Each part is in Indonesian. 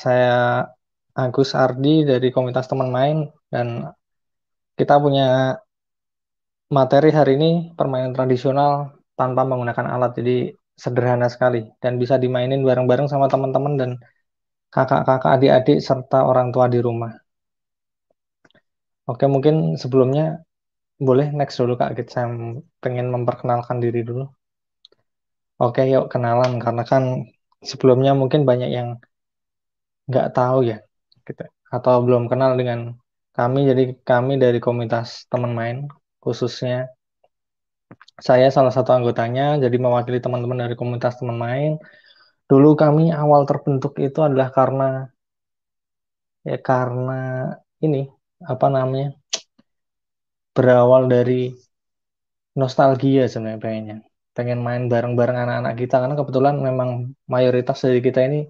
Saya Agus Ardi dari komunitas teman main dan kita punya materi hari ini permainan tradisional tanpa menggunakan alat. Jadi sederhana sekali dan bisa dimainin bareng-bareng sama teman-teman dan kakak-kakak, adik-adik serta orang tua di rumah. Oke, mungkin sebelumnya boleh next dulu Kak. Saya pengen memperkenalkan diri dulu. Oke, yuk kenalan karena kan sebelumnya mungkin banyak yang nggak tahu ya, gitu. Atau belum kenal dengan kami. Jadi kami dari komunitas teman main, khususnya saya salah satu anggotanya, jadi mewakili teman-teman dari komunitas teman main. Dulu kami awal terbentuk itu adalah karena ini apa namanya, berawal dari nostalgia sebenarnya pengen main bareng-bareng anak-anak kita karena kebetulan memang mayoritas dari kita ini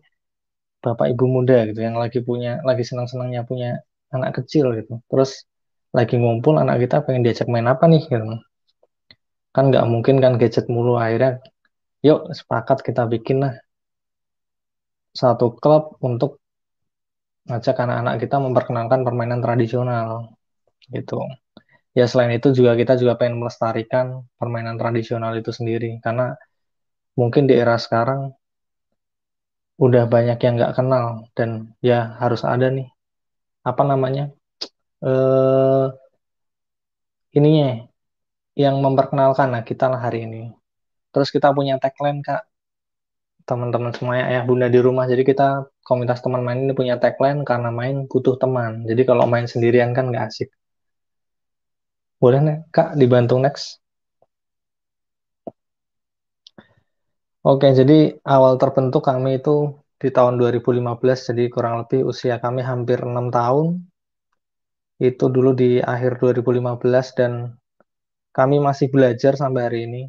bapak ibu muda gitu yang lagi senang-senangnya punya anak kecil gitu. Terus lagi ngumpul anak kita pengen diajak main apa nih gitu. Kan nggak mungkin kan gadget mulu akhirnya yuk sepakat kita bikin lah satu klub untuk ngajak anak-anak kita memperkenalkan permainan tradisional gitu. Ya selain itu juga kita juga pengen melestarikan permainan tradisional itu sendiri karena mungkin di era sekarang udah banyak yang nggak kenal dan ya harus ada nih apa namanya eh ininya yang memperkenalkan nah kita lah hari ini. Terus kita punya tagline Kak, teman-teman semuanya ayah bunda di rumah. Jadi kita komunitas teman main ini punya tagline karena main butuh teman. Jadi kalau main sendirian kan nggak asik. Boleh nih Kak dibantu next. Oke, jadi awal terbentuk kami itu di tahun 2015, jadi kurang lebih usia kami hampir 6 tahun. Itu dulu di akhir 2015 dan kami masih belajar sampai hari ini.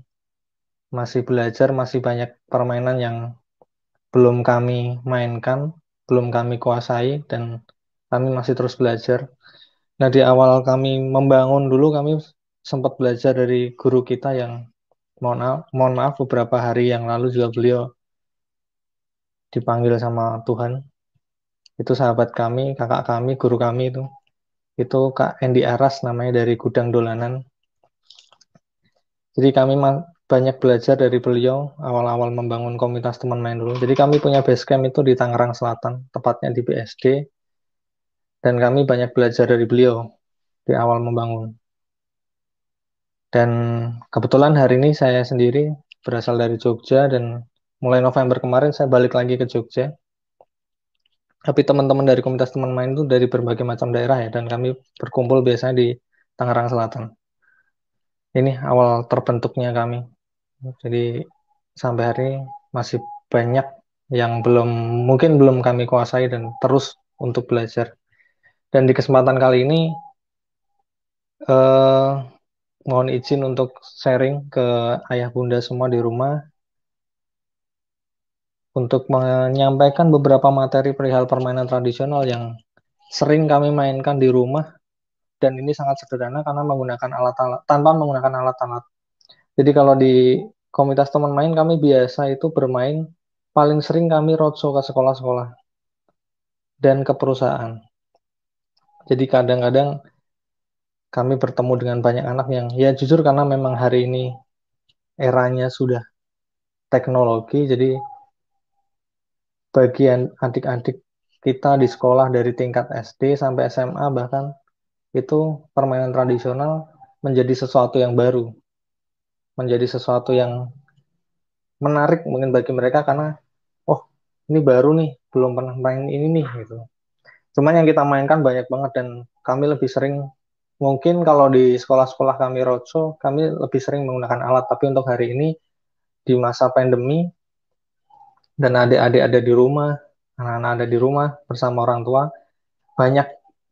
Masih belajar, masih banyak permainan yang belum kami mainkan, belum kami kuasai, dan kami masih terus belajar. Nah, di awal kami membangun dulu, kami sempat belajar dari guru kita yang, mohon maaf, beberapa hari yang lalu juga beliau dipanggil sama Tuhan. Itu sahabat kami, kakak kami, guru kami itu. Itu Kak Endi Aras namanya dari Gudang Dolanan. Jadi kami banyak belajar dari beliau awal-awal membangun komunitas teman main dulu. Jadi kami punya base camp itu di Tangerang Selatan, tepatnya di BSD. Dan kami banyak belajar dari beliau di awal membangun. Dan kebetulan hari ini saya sendiri berasal dari Jogja dan mulai November kemarin saya balik lagi ke Jogja. Tapi teman-teman dari komunitas teman main itu dari berbagai macam daerah ya, dan kami berkumpul biasanya di Tangerang Selatan. Ini awal terbentuknya kami. Jadi sampai hari ini masih banyak yang mungkin belum kami kuasai dan terus untuk belajar. Dan di kesempatan kali ini eh, mohon izin untuk sharing ke ayah bunda semua di rumah untuk menyampaikan beberapa materi perihal permainan tradisional yang sering kami mainkan di rumah dan ini sangat sederhana karena menggunakan alat-alat tanpa menggunakan alat-alat. Jadi kalau di komunitas teman main kami biasa itu bermain paling sering kami roadshow ke sekolah-sekolah dan ke perusahaan. Jadi kadang-kadang kami bertemu dengan banyak anak yang ya jujur karena memang hari ini eranya sudah teknologi, jadi bagian adik-adik kita di sekolah dari tingkat SD sampai SMA bahkan itu permainan tradisional menjadi sesuatu yang baru, menjadi sesuatu yang menarik mungkin bagi mereka karena oh ini baru nih, belum pernah main ini nih gitu. Cuman yang kita mainkan banyak banget dan kami lebih sering mungkin kalau di sekolah-sekolah kami roadshow, kami lebih sering menggunakan alat. Tapi untuk hari ini di masa pandemi dan adik-adik ada di rumah, anak-anak ada di rumah bersama orang tua, banyak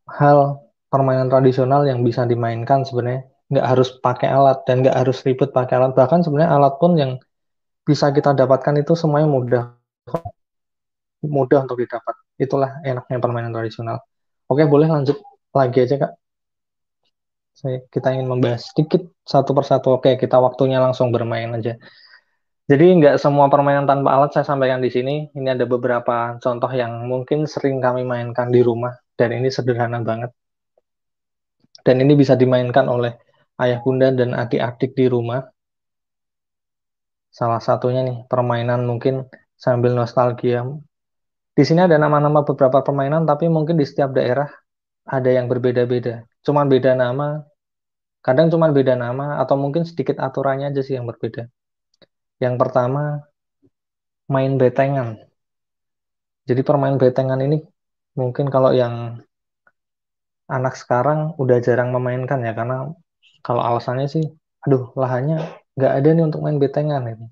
hal permainan tradisional yang bisa dimainkan sebenarnya. Nggak harus pakai alat dan nggak harus ribet pakai alat. Bahkan sebenarnya alat pun yang bisa kita dapatkan itu semuanya mudah, mudah untuk didapat. Itulah enaknya permainan tradisional. Oke, boleh lanjut lagi aja Kak. Kita ingin membahas sedikit satu persatu. Oke, kita waktunya langsung bermain aja. Jadi nggak semua permainan tanpa alat saya sampaikan di sini. Ini ada beberapa contoh yang mungkin sering kami mainkan di rumah dan ini sederhana banget. Dan ini bisa dimainkan oleh ayah bunda dan adik-adik di rumah. Salah satunya nih permainan mungkin sambil nostalgia. Di sini ada nama-nama beberapa permainan tapi mungkin di setiap daerah ada yang berbeda-beda. Cuman beda nama, kadang cuman beda nama atau mungkin sedikit aturannya aja sih yang berbeda. Yang pertama, main betengan. Jadi permain betengan ini mungkin kalau yang anak sekarang udah jarang memainkan ya karena kalau alasannya sih, aduh lahannya nggak ada nih untuk main betengan ini.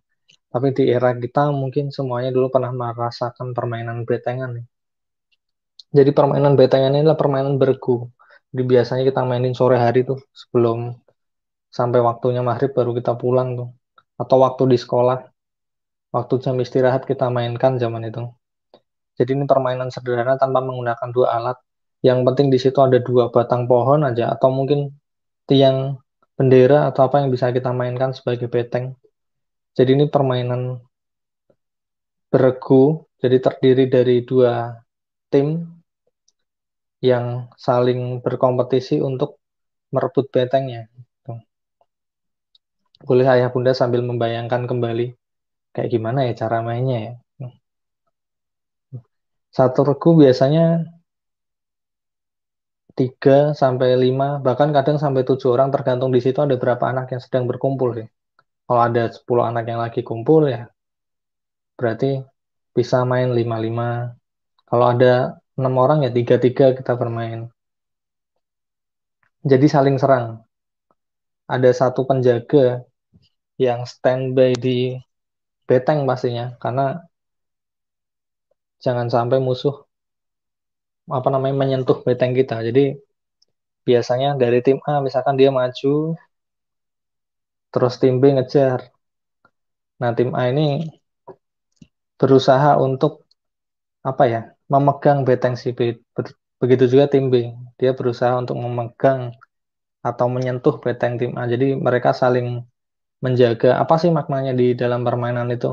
Tapi di era kita mungkin semuanya dulu pernah merasakan permainan betengan nih. Jadi permainan betengan ini adalah permainan bergu. Jadi biasanya kita mainin sore hari tuh sebelum sampai waktunya maghrib baru kita pulang tuh. Atau waktu di sekolah, waktu jam istirahat kita mainkan zaman itu. Jadi ini permainan sederhana tanpa menggunakan dua alat. Yang penting di situ ada dua batang pohon aja atau mungkin tiang bendera atau apa yang bisa kita mainkan sebagai beteng. Jadi ini permainan beregu, jadi terdiri dari dua tim yang saling berkompetisi untuk merebut betengnya. Tuh. Boleh ayah bunda sambil membayangkan kembali kayak gimana ya cara mainnya ya. Satu regu biasanya 3 sampai 5 bahkan kadang sampai 7 orang tergantung di situ ada berapa anak yang sedang berkumpul sih. Kalau ada 10 anak yang lagi kumpul ya berarti bisa main 5-5. Kalau ada 6 orang ya 3-3 kita bermain. Jadi saling serang. Ada satu penjaga yang standby di beteng pastinya karena jangan sampai musuh apa namanya menyentuh beteng kita. Jadi biasanya dari tim A misalkan dia maju terus tim B ngejar. Nah, tim A ini berusaha untuk apa ya? Memegang beteng si B. Begitu juga tim B. Dia berusaha untuk memegang atau menyentuh beteng tim A. Jadi mereka saling menjaga. Apa sih maknanya di dalam permainan itu?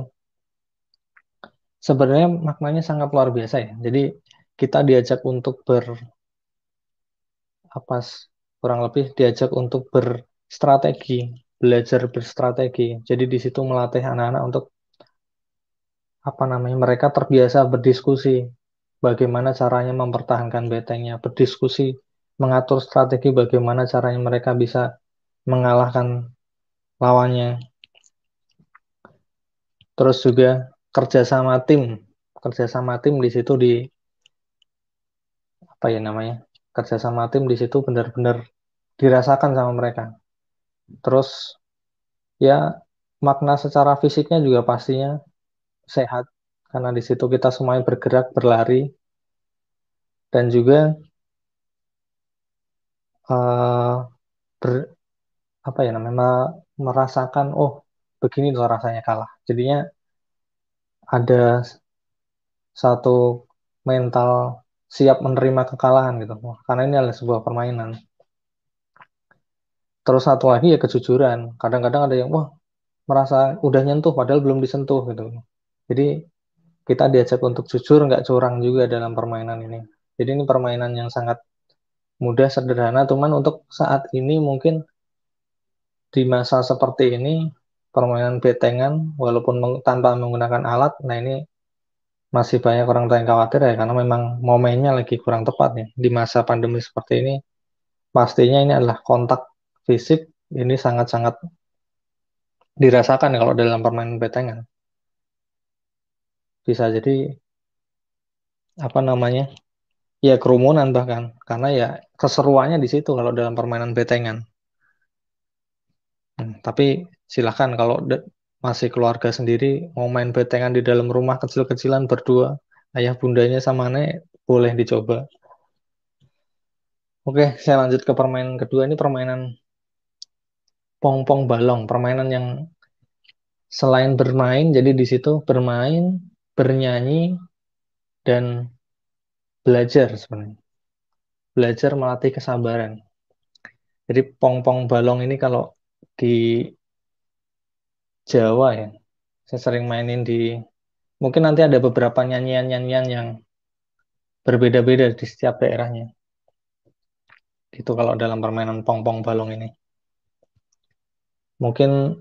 Sebenarnya maknanya sangat luar biasa ya. Jadi kita diajak untuk apa kurang lebih diajak untuk berstrategi, belajar berstrategi. Jadi di situ melatih anak-anak untuk apa namanya mereka terbiasa berdiskusi bagaimana caranya mempertahankan betengnya, berdiskusi mengatur strategi bagaimana caranya mereka bisa mengalahkan lawannya. Terus juga kerjasama tim, kerjasama tim di situ di apa ya namanya kerjasama tim di situ benar-benar dirasakan sama mereka. Terus ya makna secara fisiknya juga pastinya sehat karena di situ kita semuanya bergerak, berlari dan juga eh, ber- apa ya namanya merasakan oh begini loh rasanya kalah. Jadinya ada satu mental siap menerima kekalahan gitu. Wah, karena ini adalah sebuah permainan. Terus satu lagi ya kejujuran. Kadang-kadang ada yang wah merasa udah nyentuh padahal belum disentuh gitu. Jadi kita diajak untuk jujur nggak curang juga dalam permainan ini. Jadi ini permainan yang sangat mudah, sederhana, cuman untuk saat ini mungkin di masa seperti ini permainan betengan walaupun tanpa menggunakan alat, nah ini masih banyak orang tua yang khawatir ya karena memang momennya lagi kurang tepat nih di masa pandemi seperti ini. Pastinya ini adalah kontak fisik ini sangat-sangat dirasakan ya kalau dalam permainan betengan. Bisa jadi apa namanya? Ya kerumunan bahkan karena ya keseruannya di situ kalau dalam permainan betengan. Tapi silahkan kalau masih keluarga sendiri mau main betengan di dalam rumah kecil-kecilan berdua, ayah bundanya sama nenek boleh dicoba. Oke, saya lanjut ke permainan kedua. Ini permainan pong-pong balong, permainan yang selain bermain, jadi di situ bermain, bernyanyi, dan belajar sebenarnya. Belajar melatih kesabaran. Jadi pong-pong balong ini kalau di Jawa ya, Saya sering mainin di, mungkin nanti ada beberapa nyanyian-nyanyian yang berbeda-beda di setiap daerahnya. Itu kalau dalam permainan pong-pong balong ini. Mungkin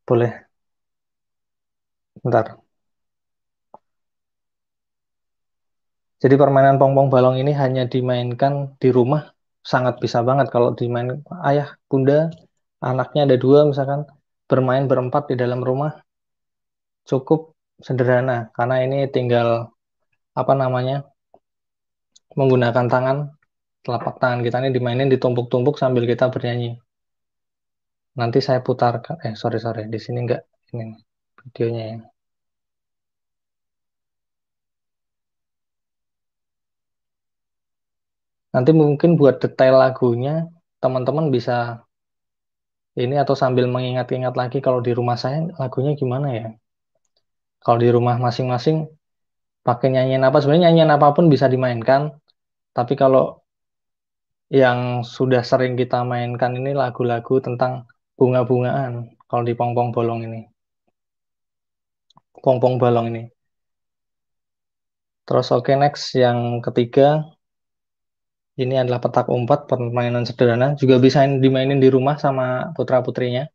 boleh, bentar. Jadi permainan pong-pong balong ini hanya dimainkan di rumah, sangat bisa banget kalau dimain ayah, bunda, anaknya ada dua misalkan, bermain berempat di dalam rumah, cukup sederhana. Karena ini tinggal, apa namanya, menggunakan tangan, telapak tangan kita ini dimainin ditumpuk-tumpuk sambil kita bernyanyi. Nanti saya putarkan, sorry sorry, di sini enggak ini videonya ya. Nanti mungkin buat detail lagunya, teman-teman bisa ini atau sambil mengingat-ingat lagi kalau di rumah saya lagunya gimana ya. Kalau di rumah masing-masing pakai nyanyian apa, sebenarnya nyanyian apapun bisa dimainkan, tapi kalau yang sudah sering kita mainkan ini lagu-lagu tentang bunga-bungaan kalau di Pongpong Bolong ini, Pongpong Balong ini. Terus oke, next yang ketiga, ini adalah petak umpet, permainan sederhana, juga bisa dimainin di rumah sama putra-putrinya.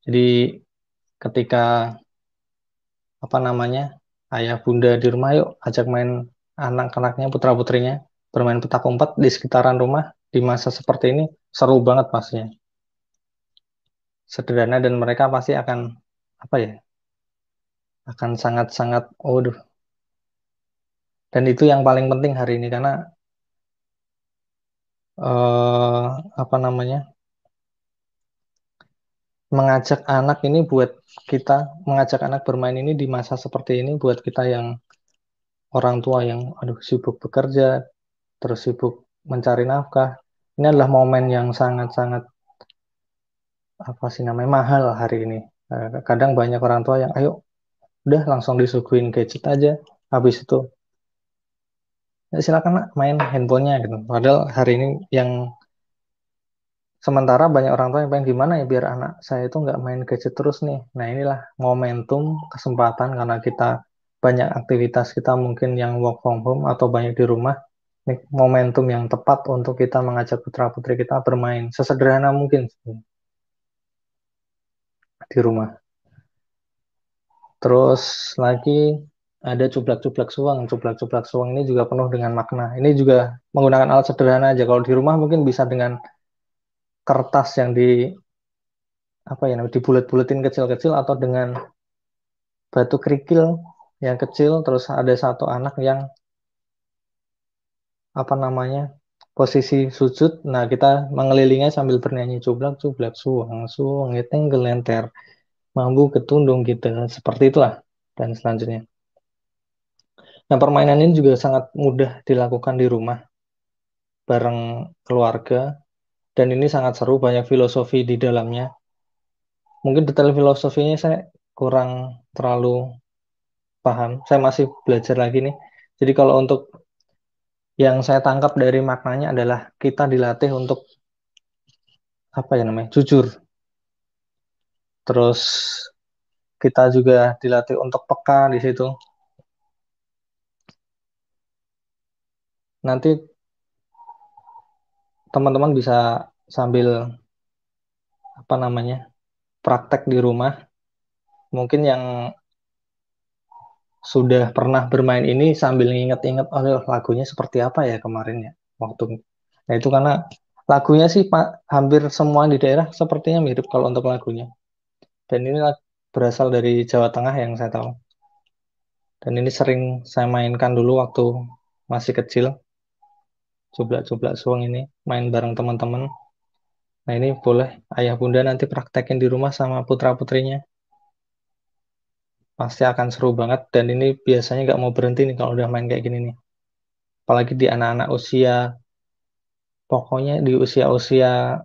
Jadi ketika, apa namanya, ayah bunda di rumah, yuk ajak main anak-anaknya, putra-putrinya bermain petak umpet di sekitaran rumah di masa seperti ini, seru banget pastinya. Sederhana dan mereka pasti akan, apa ya, akan sangat-sangat, waduh. Dan itu yang paling penting hari ini karena apa namanya, mengajak anak ini buat kita, mengajak anak bermain ini di masa seperti ini buat kita yang orang tua yang aduh sibuk bekerja, terus sibuk mencari nafkah. Ini adalah momen yang sangat-sangat, apa sih namanya, mahal hari ini. Kadang banyak orang tua yang ayo udah langsung disuguhin gadget aja, habis itu "Ya, silakan nak main handphonenya gitu. Padahal hari ini yang sementara banyak orang tua yang pengen gimana ya biar anak saya itu nggak main gadget terus nih. Nah inilah momentum, kesempatan karena kita banyak aktivitas, kita mungkin yang work from home atau banyak di rumah. Ini momentum yang tepat untuk kita mengajak putra-putri kita bermain sesederhana mungkin di rumah. Terus lagi ada cublak-cublak suang. Cublak-cublak suang ini juga penuh dengan makna. Ini juga menggunakan alat sederhana aja. Kalau di rumah mungkin bisa dengan kertas yang di, apa ya namanya, dibulet-buletin kecil-kecil atau dengan batu kerikil yang kecil. Terus ada satu anak yang, apa namanya, posisi sujud. Nah kita mengelilingi sambil bernyanyi cublak-cublak suang, suang ngeteng gelenter, mambu ketundung gitu. Seperti itulah dan selanjutnya. Nah, permainan ini juga sangat mudah dilakukan di rumah bareng keluarga dan ini sangat seru, banyak filosofi di dalamnya. Mungkin detail filosofinya saya kurang terlalu paham. Saya masih belajar lagi nih. Jadi kalau untuk yang saya tangkap dari maknanya adalah kita dilatih untuk, apa ya namanya, jujur. Terus kita juga dilatih untuk peka di situ. Nanti teman-teman bisa sambil, apa namanya, praktek di rumah. Mungkin yang sudah pernah bermain ini sambil nginget-inget, oh lagunya seperti apa ya kemarin ya waktu. Nah itu karena lagunya sih Pak hampir semua di daerah sepertinya mirip kalau untuk lagunya. Dan ini berasal dari Jawa Tengah yang saya tahu. Dan ini sering saya mainkan dulu waktu masih kecil. Coba-coba suang ini main bareng teman-teman. Nah ini boleh ayah bunda nanti praktekin di rumah sama putra-putrinya. Pasti akan seru banget. Dan ini biasanya nggak mau berhenti nih kalau udah main kayak gini nih. Apalagi di anak-anak usia, pokoknya di usia-usia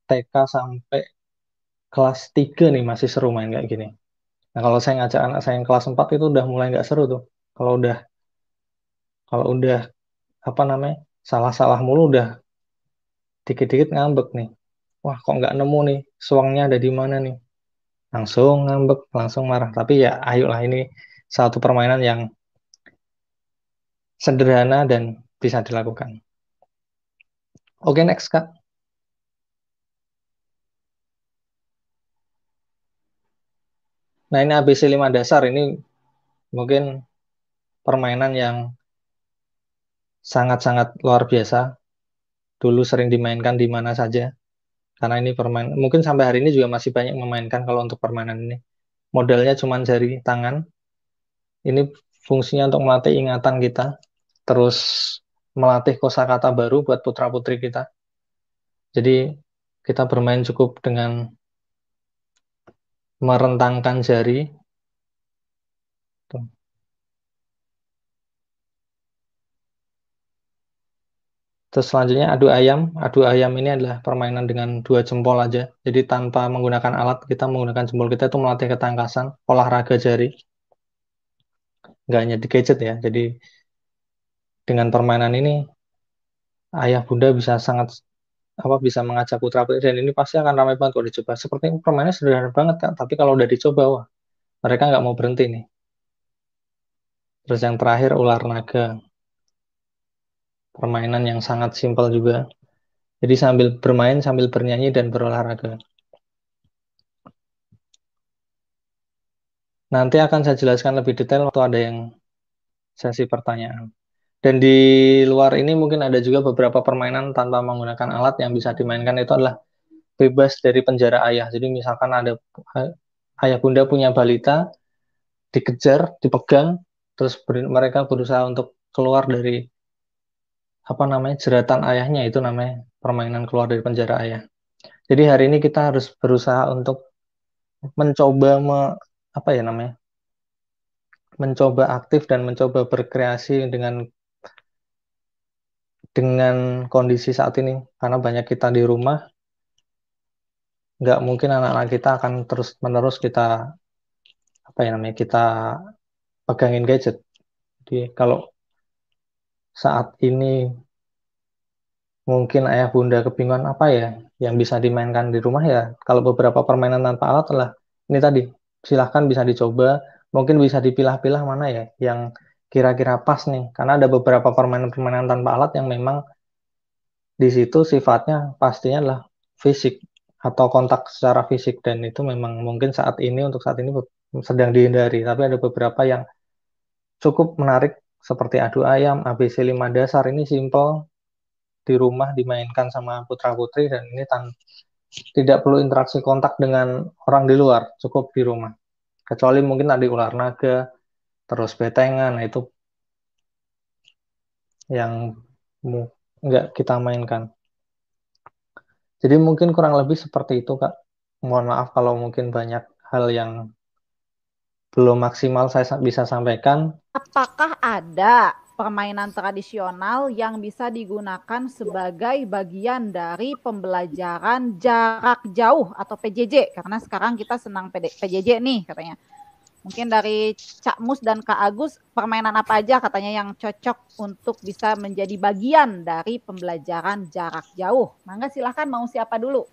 TK sampai kelas 3 nih masih seru main kayak gini. Nah, kalau saya ngajak anak saya yang kelas 4 itu udah mulai nggak seru tuh. Kalau udah kalau udah, apa namanya, salah-salah mulu udah dikit-dikit ngambek nih. Wah, kok nggak nemu nih, suangnya ada di mana nih. langsung ngambek, langsung marah. Tapi ya ayolah, ini satu permainan yang sederhana dan bisa dilakukan. Oke, next Kak. Nah, ini ABC 5 dasar, ini mungkin permainan yang sangat-sangat luar biasa. Dulu sering dimainkan di mana saja. Karena ini permainan, mungkin sampai hari ini juga masih banyak memainkan kalau untuk permainan ini. Modalnya cuma jari tangan. Ini fungsinya untuk melatih ingatan kita. Terus melatih kosakata baru buat putra-putri kita. Jadi kita bermain cukup dengan merentangkan jari. Tuh. Terus selanjutnya adu ayam. Adu ayam ini adalah permainan dengan dua jempol aja. Jadi tanpa menggunakan alat, kita menggunakan jempol kita itu melatih ketangkasan, olahraga jari. Nggak hanya di gadget ya. Jadi dengan permainan ini, ayah bunda bisa sangat bisa mengajak putra putri, dan ini pasti akan ramai banget kalau dicoba. Seperti permainannya sederhana banget Kak, tapi kalau udah dicoba, wah, mereka nggak mau berhenti nih. Terus yang terakhir ular naga, permainan yang sangat simpel juga. Jadi sambil bermain, sambil bernyanyi dan berolahraga. Nanti akan saya jelaskan lebih detail waktu ada yang sesi pertanyaan. Dan di luar ini mungkin ada juga beberapa permainan tanpa menggunakan alat yang bisa dimainkan, itu adalah bebas dari penjara ayah. Jadi misalkan ada ayah bunda punya balita, dikejar, dipegang, terus mereka berusaha untuk keluar dari jeratan ayahnya, itu namanya permainan keluar dari penjara ayah. Jadi hari ini kita harus berusaha untuk mencoba mencoba aktif dan mencoba berkreasi dengan kondisi saat ini, karena banyak kita di rumah, nggak mungkin anak-anak kita akan terus menerus kita pegangin gadget. Jadi kalau saat ini mungkin ayah bunda kebingungan apa ya yang bisa dimainkan di rumah, ya kalau beberapa permainan tanpa alat adalah ini tadi, silahkan bisa dicoba, mungkin bisa dipilah-pilah mana ya yang kira-kira pas nih, karena ada beberapa permainan-permainan tanpa alat yang memang di situ sifatnya pastinya adalah fisik atau kontak secara fisik, dan itu memang mungkin untuk saat ini sedang dihindari. Tapi ada beberapa yang cukup menarik seperti adu ayam, ABC 5 dasar, ini simple, di rumah dimainkan sama putra-putri, dan ini tidak perlu interaksi kontak dengan orang di luar, cukup di rumah. Kecuali mungkin tadi ular naga, terus betengan, nah itu yang nggak kita mainkan. Jadi mungkin kurang lebih seperti itu, Kak. Mohon maaf kalau mungkin banyak hal yang belum maksimal saya bisa sampaikan. Apakah ada permainan tradisional yang bisa digunakan sebagai bagian dari pembelajaran jarak jauh atau PJJ? Karena sekarang kita senang PJJ nih katanya. Mungkin dari Cak Mus dan Kak Agus, permainan apa aja katanya yang cocok untuk bisa menjadi bagian dari pembelajaran jarak jauh? Mangga silahkan, mau siapa dulu?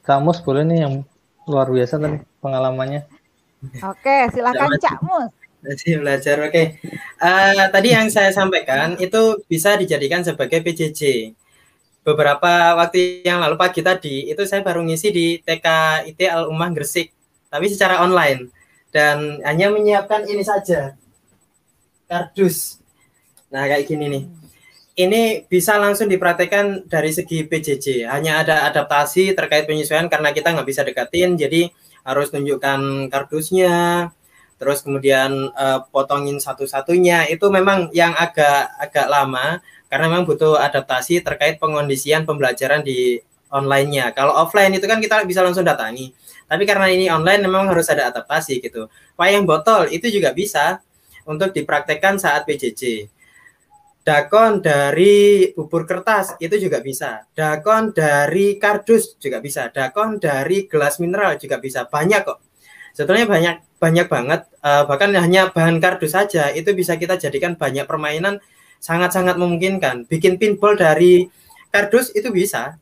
Kak Mus boleh nih, yang luar biasa tadi pengalamannya. Oke, silahkan Cak Mus. Masih belajar, oke. Tadi yang saya sampaikan itu bisa dijadikan sebagai PJJ. Beberapa waktu yang lalu pagi tadi, itu saya baru ngisi di TK IT Al-Ummah Gresik, tapi secara online. Dan hanya menyiapkan ini saja, kardus. Nah, kayak gini nih. Ini bisa langsung dipraktekkan dari segi PJJ. Hanya ada adaptasi terkait penyesuaian karena kita nggak bisa dekatin, jadi harus tunjukkan kardusnya, terus kemudian potongin satu-satunya. Itu memang yang agak lama karena memang butuh adaptasi terkait pengondisian pembelajaran di online-nya. Kalau offline itu kan kita bisa langsung datangi, tapi karena ini online memang harus ada adaptasi gitu. Wayang botol itu juga bisa untuk dipraktekkan saat PJJ. Dakon dari bubur kertas itu juga bisa. Dakon dari kardus juga bisa. Dakon dari gelas mineral juga bisa. Banyak kok. Sebetulnya banyak banget. Bahkan hanya bahan kardus saja itu bisa kita jadikan banyak permainan, sangat-sangat memungkinkan. Bikin pinball dari kardus itu bisa.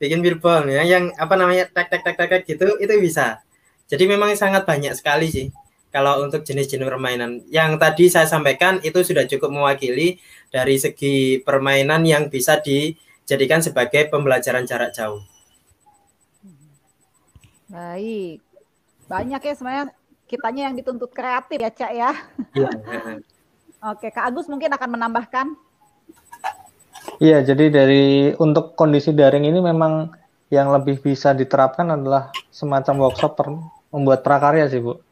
bikin billboard ya, yang apa namanya tek tek tek tek tek gitu, itu bisa. Jadi memang sangat banyak sekali sih kalau untuk jenis-jenis permainan. Yang tadi saya sampaikan itu sudah cukup mewakili dari segi permainan yang bisa dijadikan sebagai pembelajaran jarak jauh. Baik. Banyak ya sebenarnya kitanya yang dituntut kreatif ya, Cak ya. Iya. Oke, Kak Agus mungkin akan menambahkan. Iya, jadi untuk kondisi daring ini memang yang lebih bisa diterapkan adalah semacam workshop membuat prakarya sih, Bu.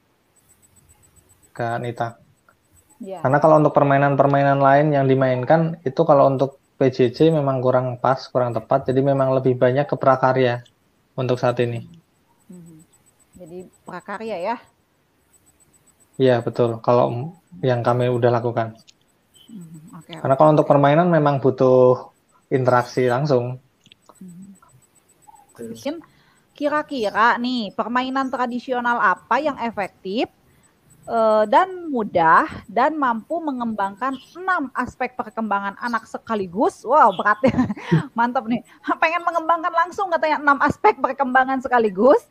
Kak Nita. Ya. Karena kalau untuk permainan-permainan lain yang dimainkan, itu kalau untuk PJJ memang kurang pas, kurang tepat, jadi memang lebih banyak ke prakarya untuk saat ini. Jadi prakarya ya? Iya, betul. Kalau yang kami udah lakukan. Okay. Karena kalau untuk permainan memang butuh interaksi langsung. Mungkin kira-kira nih permainan tradisional apa yang efektif dan mudah dan mampu mengembangkan 6 aspek perkembangan anak sekaligus. Wow, berat ya. Mantap nih. Pengen mengembangkan langsung katanya 6 aspek perkembangan sekaligus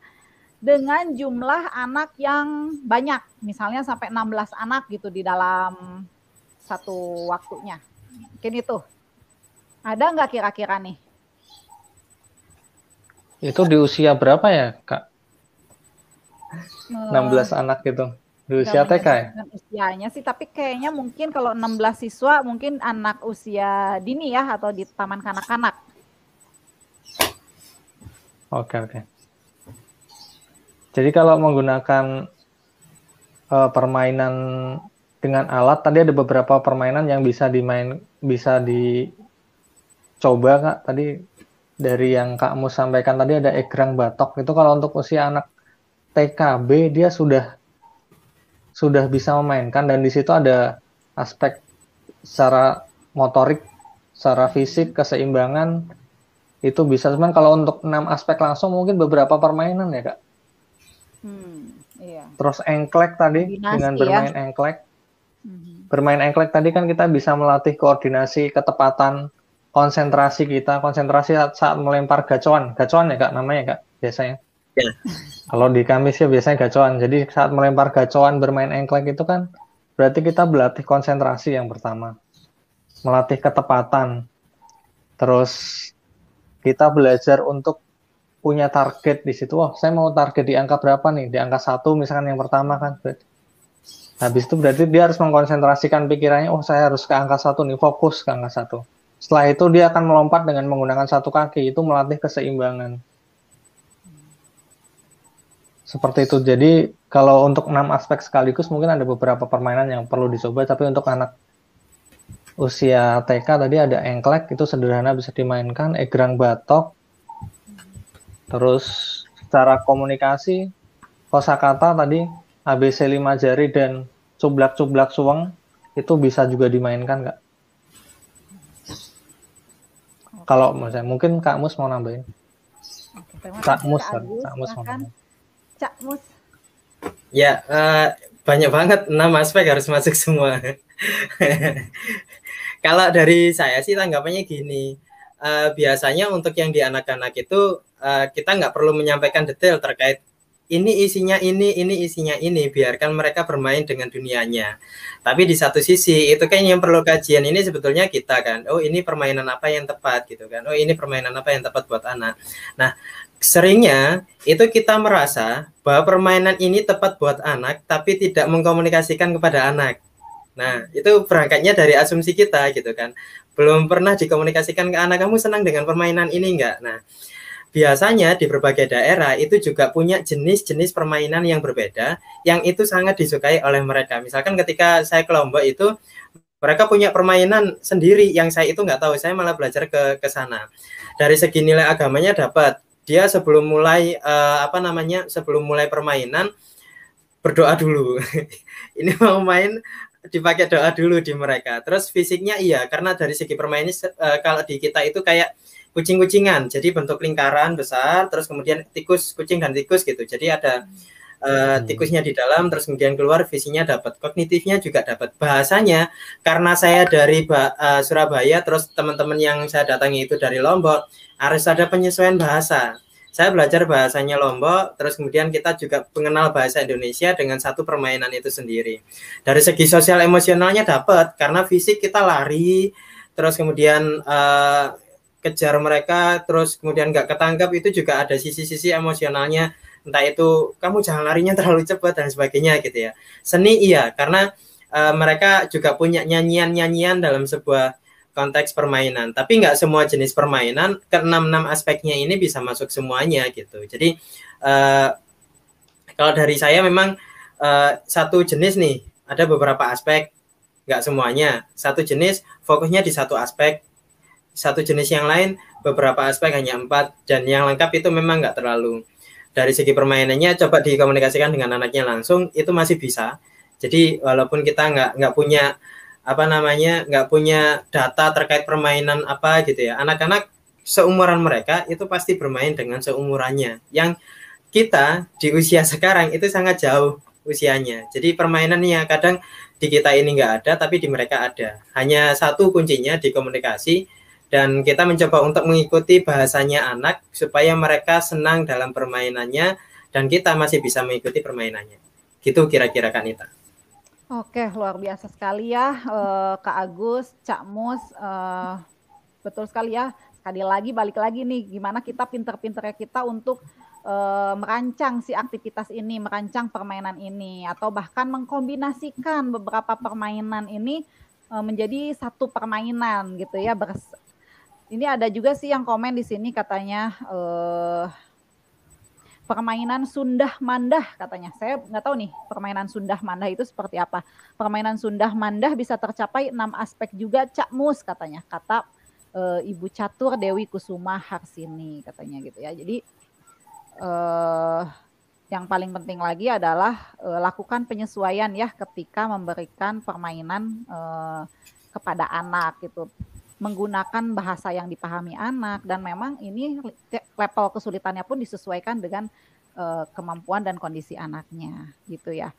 dengan jumlah anak yang banyak. Misalnya sampai 16 anak gitu di dalam satu waktunya. Mungkin itu. Ada nggak kira-kira nih? Itu di usia berapa ya, Kak? 16 anak gitu. Di usia TK ya? Usianya sih, tapi kayaknya mungkin kalau 16 siswa mungkin anak usia dini ya atau di taman kanak-kanak. Oke. Jadi kalau menggunakan permainan dengan alat, tadi ada beberapa permainan yang bisa dicoba, Kak. Tadi dari yang Kak Mus sampaikan tadi ada egrang batok. Itu kalau untuk usia anak TKB dia sudah bisa memainkan, dan di situ ada aspek secara motorik, secara fisik, keseimbangan itu bisa. Cuman kalau untuk 6 aspek langsung mungkin beberapa permainan ya, Kak. Iya. Terus engklek tadi, dengan bermain ya. Engklek. Bermain engklek tadi kan kita bisa melatih koordinasi, ketepatan, konsentrasi saat melempar gacoan ya, Kak, namanya, Kak, biasanya. Ya. Kalau di kami sih biasanya gacoan. Jadi saat melempar gacoan bermain engklek itu kan berarti kita berlatih konsentrasi yang pertama, melatih ketepatan. Terus kita belajar untuk punya target di situ. Oh, saya mau target di angka berapa nih? Di angka 1 misalkan yang pertama kan. Habis itu berarti dia harus mengkonsentrasikan pikirannya, oh saya harus ke angka 1 nih, fokus ke angka 1. Setelah itu dia akan melompat dengan menggunakan satu kaki, itu melatih keseimbangan. Seperti itu. Jadi kalau untuk 6 aspek sekaligus mungkin ada beberapa permainan yang perlu dicoba, tapi untuk anak usia TK tadi ada engklek, itu sederhana bisa dimainkan, egrang batok. Terus secara komunikasi, kosakata tadi ABC 5 jari dan cublak-cublak suweng itu bisa juga dimainkan, Kak. Kalau misalnya mungkin Kak Mus mau nambahin. Kak Mus mau nambahin. Cak Mus. Ya, banyak banget 6 aspek harus masuk semua. Kalau dari saya sih tanggapannya gini, biasanya untuk yang di anak-anak itu kita nggak perlu menyampaikan detail terkait ini isinya ini isinya ini, biarkan mereka bermain dengan dunianya. Tapi di satu sisi itu kan yang perlu kajian ini sebetulnya kita kan, oh ini permainan apa yang tepat gitu kan, oh ini permainan apa yang tepat buat anak. Nah, seringnya itu kita merasa bahwa permainan ini tepat buat anak tapi tidak mengkomunikasikan kepada anak. Nah, itu berangkatnya dari asumsi kita gitu kan. Belum pernah dikomunikasikan ke anak, kamu senang dengan permainan ini enggak? Nah, biasanya di berbagai daerah itu juga punya jenis-jenis permainan yang berbeda yang itu sangat disukai oleh mereka. Misalkan ketika saya ke Lombok itu mereka punya permainan sendiri yang saya itu nggak tahu, saya malah belajar ke sana. Dari segi nilai agamanya dapat. Dia sebelum mulai sebelum mulai permainan berdoa dulu. Ini mau main dipakai doa dulu di mereka. Terus fisiknya iya, karena dari segi permainan kalau di kita itu kayak kucing-kucingan. Jadi bentuk lingkaran besar, terus kemudian tikus, kucing dan tikus gitu. Jadi ada tikusnya di dalam, terus kemudian keluar, visinya dapat, kognitifnya juga dapat. Bahasanya, karena saya dari Surabaya, terus teman-teman yang saya datangi itu dari Lombok, harus ada penyesuaian bahasa. Saya belajar bahasanya Lombok, terus kemudian kita juga mengenal bahasa Indonesia dengan satu permainan itu sendiri. Dari segi sosial emosionalnya dapat, karena fisik kita lari, terus kemudian kejar mereka, terus kemudian nggak ketangkap, itu juga ada sisi-sisi emosionalnya, entah itu kamu jangan larinya terlalu cepat dan sebagainya gitu ya. Seni iya, karena mereka juga punya nyanyian-nyanyian dalam sebuah konteks permainan, tapi nggak semua jenis permainan ke 6 aspeknya ini bisa masuk semuanya gitu. Jadi kalau dari saya memang satu jenis nih, ada beberapa aspek, nggak semuanya. Satu jenis fokusnya di satu aspek, satu jenis yang lain beberapa aspek hanya 4, dan yang lengkap itu memang nggak terlalu. Dari segi permainannya coba dikomunikasikan dengan anaknya langsung, itu masih bisa. Jadi walaupun kita nggak punya nggak punya data terkait permainan apa gitu ya, anak-anak seumuran mereka itu pasti bermain dengan seumurannya. Yang kita di usia sekarang itu sangat jauh usianya. Jadi permainannya kadang di kita ini nggak ada, tapi di mereka ada. Hanya satu kuncinya di komunikasi, dan kita mencoba untuk mengikuti bahasanya anak supaya mereka senang dalam permainannya dan kita masih bisa mengikuti permainannya. Gitu kira-kira Kak Nita. Oke, luar biasa sekali ya Kak Agus, Cak Mus, betul sekali ya. Sekali lagi balik lagi nih, gimana kita pinter-pinternya kita untuk merancang si aktivitas ini, merancang permainan ini, atau bahkan mengkombinasikan beberapa permainan ini menjadi satu permainan gitu ya. Ini ada juga sih yang komen di sini katanya permainan sundah mandah katanya. Saya nggak tahu nih permainan sundah mandah itu seperti apa. Permainan sundah mandah bisa tercapai 6 aspek juga Cak Mus katanya. Kata Ibu Catur Dewi Kusuma Harsini katanya gitu ya. Jadi yang paling penting lagi adalah lakukan penyesuaian ya ketika memberikan permainan kepada anak gitu. Menggunakan bahasa yang dipahami anak, dan memang ini level kesulitannya pun disesuaikan dengan kemampuan dan kondisi anaknya gitu ya.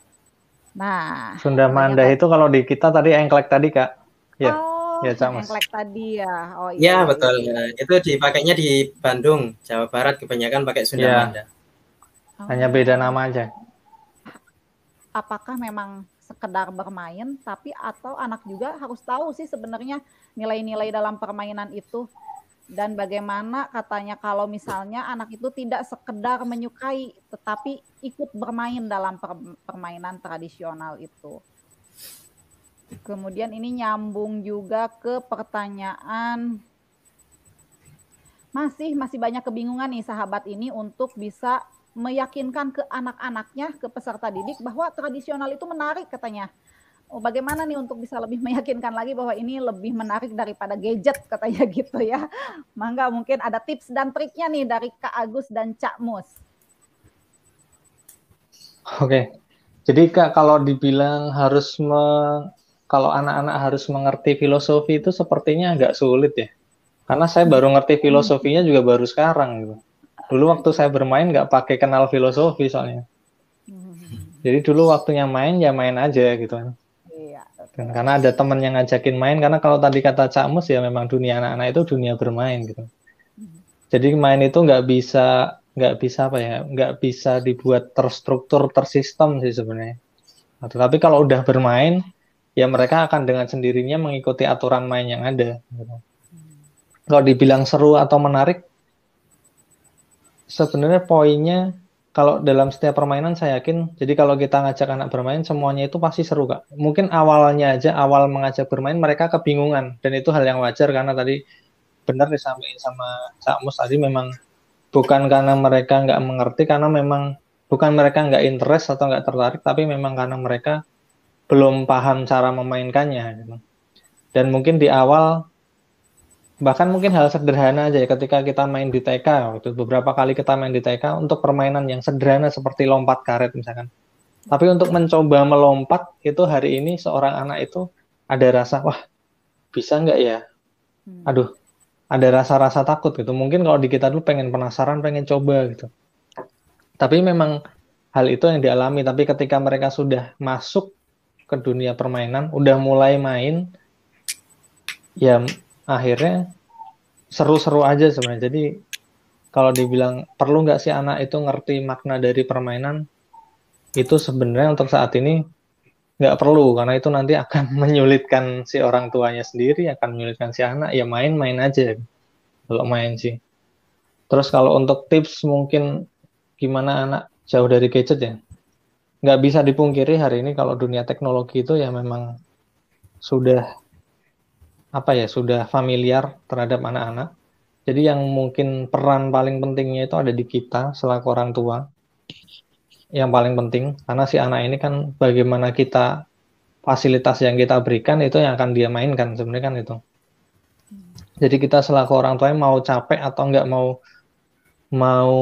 Nah, Sunda Manda itu kalau di kita tadi engklek tadi Kak. Ya. Oh, ya Cak Mas. engklek tadi ya. Oh iya. Ya betul. Iya. Itu dipakainya di Bandung, Jawa Barat kebanyakan pakai Sunda Manda. Hanya beda nama aja. Apakah memang sekedar bermain, tapi atau anak juga harus tahu sih sebenarnya nilai-nilai dalam permainan itu, dan bagaimana katanya kalau misalnya anak itu tidak sekedar menyukai tetapi ikut bermain dalam permainan tradisional itu. Kemudian ini nyambung juga ke pertanyaan, masih banyak kebingungan nih sahabat ini untuk bisa meyakinkan ke anak-anaknya, ke peserta didik bahwa tradisional itu menarik katanya. Bagaimana nih untuk bisa lebih meyakinkan lagi bahwa ini lebih menarik daripada gadget katanya gitu ya. Mangga mungkin ada tips dan triknya nih dari Kak Agus dan Cak Mus. Oke. Jadi Kak, kalau dibilang kalau anak-anak harus mengerti filosofi itu sepertinya agak sulit ya. Karena saya baru ngerti filosofinya juga baru sekarang gitu. Dulu waktu saya bermain nggak pakai kenal filosofi soalnya. Jadi dulu waktunya main ya main aja gitu kan. Iya. Karena ada teman yang ngajakin main, karena kalau tadi kata Cak Mus ya memang dunia anak-anak itu dunia bermain gitu. Jadi main itu nggak bisa dibuat terstruktur, tersistem sih sebenarnya. Tapi kalau udah bermain ya mereka akan dengan sendirinya mengikuti aturan main yang ada. Gitu. Kalau dibilang seru atau menarik, sebenarnya poinnya kalau dalam setiap permainan saya yakin, jadi kalau kita ngajak anak bermain semuanya itu pasti seru Kak. Mungkin awal mengajak bermain mereka kebingungan, dan itu hal yang wajar karena tadi benar disampaikan sama Cak Mus tadi, memang bukan karena mereka nggak mengerti, karena memang bukan mereka nggak interest atau nggak tertarik, tapi memang karena mereka belum paham cara memainkannya. Gitu. Dan mungkin di awal bahkan mungkin hal sederhana aja ya, ketika kita main di TK, beberapa kali kita main di TK untuk permainan yang sederhana seperti lompat karet misalkan. Tapi untuk mencoba melompat itu hari ini seorang anak itu ada rasa, wah bisa nggak ya? Aduh, ada rasa-rasa takut gitu. Mungkin kalau di kita dulu pengen penasaran, pengen coba gitu. Tapi memang hal itu yang dialami. Tapi ketika mereka sudah masuk ke dunia permainan, udah mulai main, ya akhirnya seru-seru aja sebenarnya. Jadi kalau dibilang perlu nggak sih anak itu ngerti makna dari permainan, itu sebenarnya untuk saat ini nggak perlu, karena itu nanti akan menyulitkan si orang tuanya sendiri, akan menyulitkan si anak. Ya main-main aja kalau main sih. Terus kalau untuk tips mungkin gimana anak jauh dari gadget ya, nggak bisa dipungkiri hari ini kalau dunia teknologi itu ya memang sudah apa ya, sudah familiar terhadap anak-anak. Jadi yang mungkin peran paling pentingnya itu ada di kita selaku orang tua, yang paling penting, karena si anak ini kan bagaimana kita, fasilitas yang kita berikan itu yang akan dia mainkan sebenarnya kan itu. Jadi kita selaku orang tua mau capek atau nggak mau mau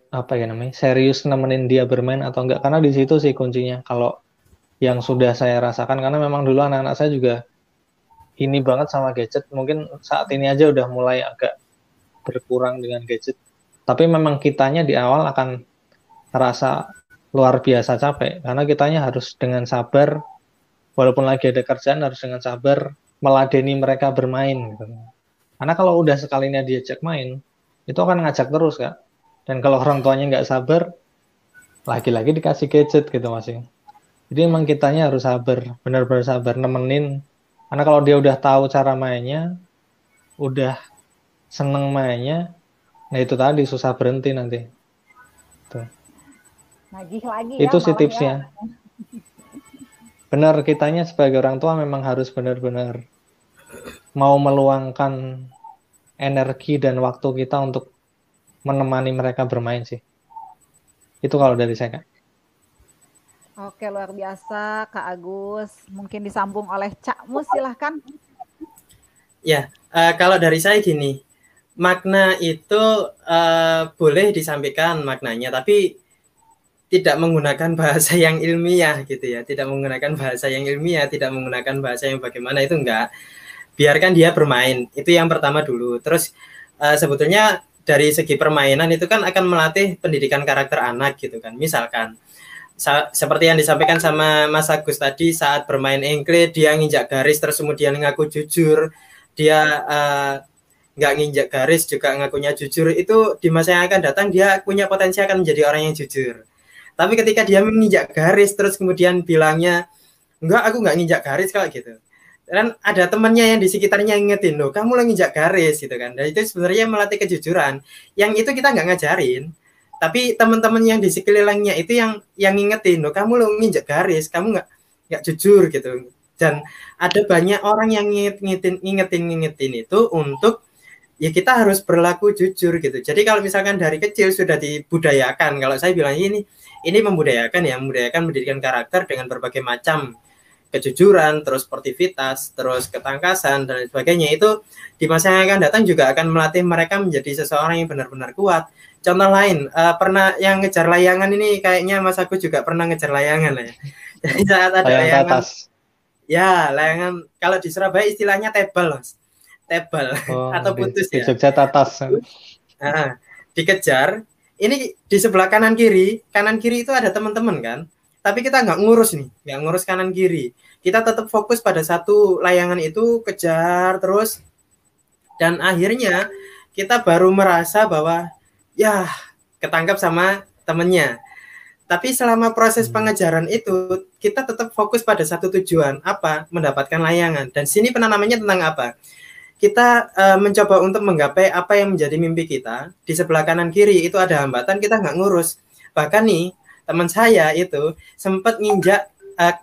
apa ya namanya, serius nemenin dia bermain atau enggak, karena di situ sih kuncinya. Kalau yang sudah saya rasakan, karena memang dulu anak-anak saya juga ini banget sama gadget, mungkin saat ini aja udah mulai agak berkurang dengan gadget, tapi memang kitanya di awal akan terasa luar biasa capek, karena kitanya harus dengan sabar, walaupun lagi ada kerjaan harus dengan sabar meladeni mereka bermain gitu. Karena kalau udah sekalinya diajak main, itu akan ngajak terus Kak. Dan kalau orang tuanya nggak sabar, lagi-lagi dikasih gadget gitu masing. Jadi emang kitanya harus sabar, benar-benar sabar nemenin. Karena kalau dia udah tahu cara mainnya, udah seneng mainnya, nah itu tadi susah berhenti nanti. Tuh. Nagih lagi ya Itu sih malah tipsnya. ya. Benar, kitanya sebagai orang tua memang harus benar-benar mau meluangkan energi dan waktu kita untuk menemani mereka bermain sih. Itu kalau dari saya Kak. Oke, luar biasa Kak Agus. Mungkin disambung oleh Cak Mus, silahkan. Ya, kalau dari saya gini, makna itu boleh disampaikan maknanya, tapi tidak menggunakan bahasa yang ilmiah gitu ya, tidak menggunakan bahasa yang ilmiah, tidak menggunakan bahasa yang bagaimana, itu enggak. Biarkan dia bermain, itu yang pertama dulu. Terus sebetulnya dari segi permainan itu kan akan melatih pendidikan karakter anak gitu kan. Misalkan seperti yang disampaikan sama Mas Agus tadi, saat bermain engklek dia nginjak garis terus kemudian ngaku jujur, dia nggak nginjak garis juga ngakunya jujur, itu di masa yang akan datang dia punya potensi akan menjadi orang yang jujur. Tapi ketika dia menginjak garis terus kemudian bilangnya enggak, aku nggak nginjak garis kalau gitu, dan ada temannya yang di sekitarnya ngingetin, loh kamu lagi nginjak garis gitu kan. Dan itu sebenarnya melatih kejujuran, yang itu kita nggak ngajarin, tapi teman-teman yang di sekelilingnya itu yang ngingetin, loh kamu lo nginjak garis, kamu nggak jujur gitu. Dan ada banyak orang yang ngingetin itu untuk ya kita harus berlaku jujur gitu. Jadi kalau misalkan dari kecil sudah dibudayakan, kalau saya bilang ini membudayakan ya, membudayakan pendidikan karakter dengan berbagai macam kejujuran, terus sportivitas, terus ketangkasan dan sebagainya, itu di masa yang akan datang juga akan melatih mereka menjadi seseorang yang benar-benar kuat. Contoh lain, pernah yang ngejar layangan ini, kayaknya Mas Agus juga pernah ngejar layangan ya. Jadi saat ada layangan, ya layangan, kalau di Surabaya istilahnya tebal, Mas. Tebal atau putus di ya. Jogja tatas. Dikejar, ini di sebelah kanan kiri itu ada teman-teman kan, tapi kita nggak ngurus kanan kiri, kita tetap fokus pada satu layangan itu, kejar terus, dan akhirnya kita baru merasa bahwa ya ketangkap sama temennya. Tapi selama proses pengejaran itu kita tetap fokus pada satu tujuan, apa? Mendapatkan layangan. Dan sini penanamannya tentang apa? Kita mencoba untuk menggapai apa yang menjadi mimpi kita. Di sebelah kanan kiri itu ada hambatan, kita nggak ngurus. Bahkan nih, teman saya itu sempat nginjak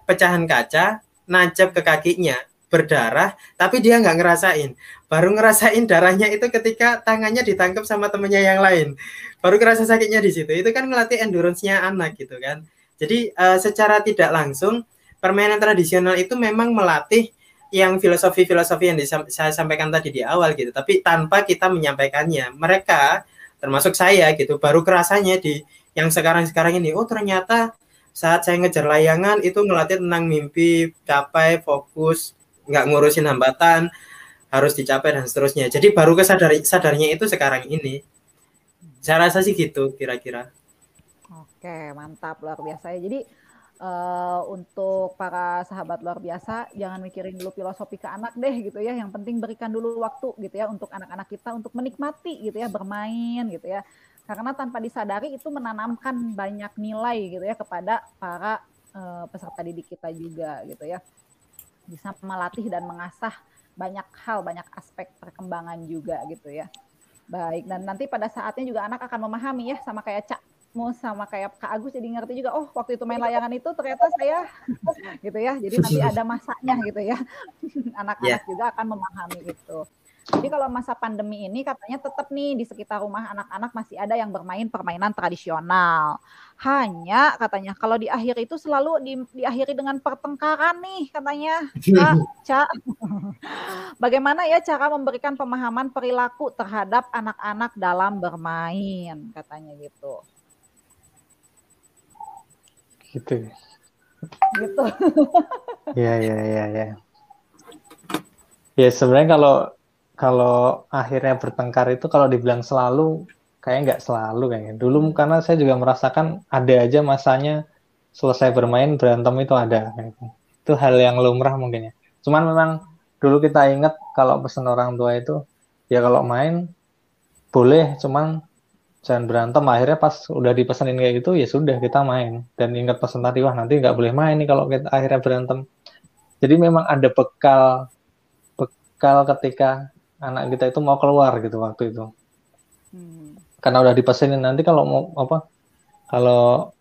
pecahan kaca, nancap ke kakinya, berdarah, tapi dia nggak ngerasain. Baru ngerasain darahnya itu ketika tangannya ditangkap sama temennya yang lain. Baru ngerasa sakitnya di situ. Itu kan melatih endurance-nya anak gitu kan. Jadi secara tidak langsung, permainan tradisional itu memang melatih yang filosofi-filosofi yang saya sampaikan tadi di awal gitu, tapi tanpa kita menyampaikannya. Mereka, termasuk saya gitu, baru kerasanya di yang sekarang-sekarang ini, oh ternyata saat saya ngejar layangan itu ngelatih tentang mimpi, capai, fokus, nggak ngurusin hambatan, harus dicapai dan seterusnya. Jadi baru sadarnya itu sekarang ini. Saya rasa sih gitu kira-kira. Oke, mantap, luar biasa ya. Jadi untuk para sahabat luar biasa, jangan mikirin dulu filosofi ke anak deh gitu ya. Yang penting berikan dulu waktu gitu ya untuk anak-anak kita untuk menikmati gitu ya, bermain gitu ya. Karena tanpa disadari itu menanamkan banyak nilai gitu ya kepada para peserta didik kita juga gitu ya. Bisa melatih dan mengasah banyak hal, banyak aspek perkembangan juga gitu ya. Baik, dan nanti pada saatnya juga anak akan memahami ya, sama kayak Cak Mus sama kayak Kak Agus, jadi ngerti juga, oh waktu itu main layangan itu ternyata saya gitu ya, jadi nanti ada masanya gitu ya. Anak-anak juga akan memahami itu. Jadi kalau masa pandemi ini katanya tetap nih di sekitar rumah anak-anak masih ada yang bermain permainan tradisional. Hanya katanya kalau di akhir itu selalu diakhiri dengan pertengkaran nih katanya. Kak, Cak. Bagaimana ya cara memberikan pemahaman perilaku terhadap anak-anak dalam bermain katanya gitu. Gitu. Gitu. Ya. Ya sebenarnya kalau akhirnya bertengkar itu kalau dibilang selalu kayak nggak selalu kayaknya. Dulu karena saya juga merasakan ada aja masanya selesai bermain berantem itu ada. Itu hal yang lumrah mungkin ya. Cuman memang dulu kita ingat kalau pesan orang tua itu ya kalau main boleh, cuman jangan berantem. Akhirnya pas udah dipesenin kayak gitu ya sudah kita main dan ingat pesan tadi, wah nanti nggak boleh main nih kalau kita akhirnya berantem. Jadi memang ada bekal ketika anak kita itu mau keluar gitu waktu itu. Karena udah dipesenin nanti kalau mau kalau